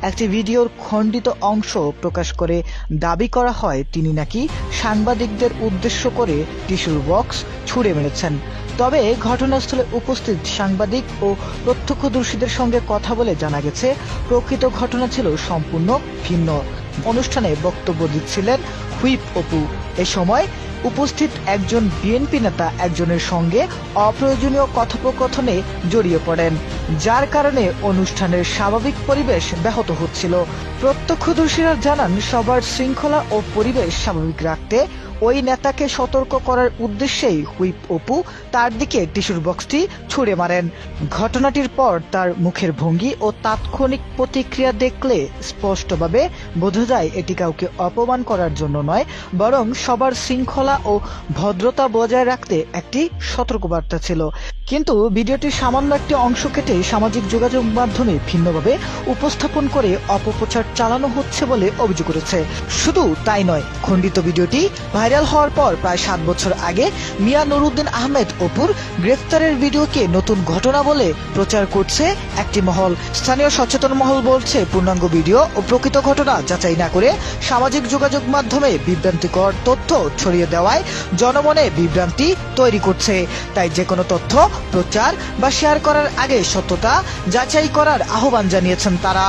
একটি ভিডিওর খণ্ডিত অংশ প্রকাশ করে দাবি করা হয় তিনি নাকি সাংবাদিকদের উদ্দেশ্য করে টিস্যুর বক্স ছুঁড়ে মেরেছেন। তবে ঘটনাস্থলে উপস্থিত সাংবাদিক ও প্রত্যক্ষদর্শীদের সঙ্গে কথা বলে জানা গেছে প্রকৃত ঘটনা ছিল সম্পূর্ণ ভিন্ন। অনুষ্ঠানে বক্তব্য দিচ্ছিলেন হুইপ অপু। এ সময় উপস্থিত একজন বিএনপি নেতা একজনের সঙ্গে অপ্রয়োজনীয় কথোপকথনে জড়িয়ে পড়েন, যার কারণে অনুষ্ঠানের স্বাভাবিক পরিবেশ ব্যাহত হচ্ছিল। প্রত্যক্ষদর্শীরা জানান সবার শৃঙ্খলা ও পরিবেশ স্বাভাবিক রাখতে ওই নেতাকে সতর্ক করার উদ্দেশ্যেই হুইপ অপু তার দিকে টিস্যুর বক্সটি ছুঁড়ে মারেন। ঘটনাটির পর তার মুখের ভঙ্গি ও তাৎক্ষণিক প্রতিক্রিয়া দেখলে স্পষ্টভাবে বোঝা যায় এটি কাউকে অপমান করার জন্য নয়, বরং সবার শৃঙ্খলা ও ভদ্রতা বজায় রাখতে একটি সতর্কবার্তা ছিল। কিন্তু ভিডিওটির সামান্য একটি অংশ কেটে সামাজিক যোগাযোগ মাধ্যমে ভিন্নভাবে উপস্থাপন করে অপপ্রচার চালানো হচ্ছে বলে অভিযোগ করেছে। শুধু তাই নয়, খণ্ডিত ভিডিওটি ভাইরাল হওয়ার পর প্রায় 7 বছর আগে মিয়া নুরুদ্দিন আহমেদ অপুর গ্রেফতারের ভিডিওকে নতুন ঘটনা বলে প্রচার করছে একটি মহল। স্থানীয় সচেতন মহল বলছে পূর্ণাঙ্গ ভিডিও ও প্রকৃত ঘটনা যাচাই না করে সামাজিক যোগাযোগ মাধ্যমে বিভ্রান্তিকর তথ্য ছড়িয়ে দেওয়ায় জনমনে বিভ্রান্তি তৈরি করছে। তাই যে কোনো তথ্য প্রচার বা শেয়ার করার আগে সত্যতা যাচাই করার আহ্বান জানিয়েছেন তারা।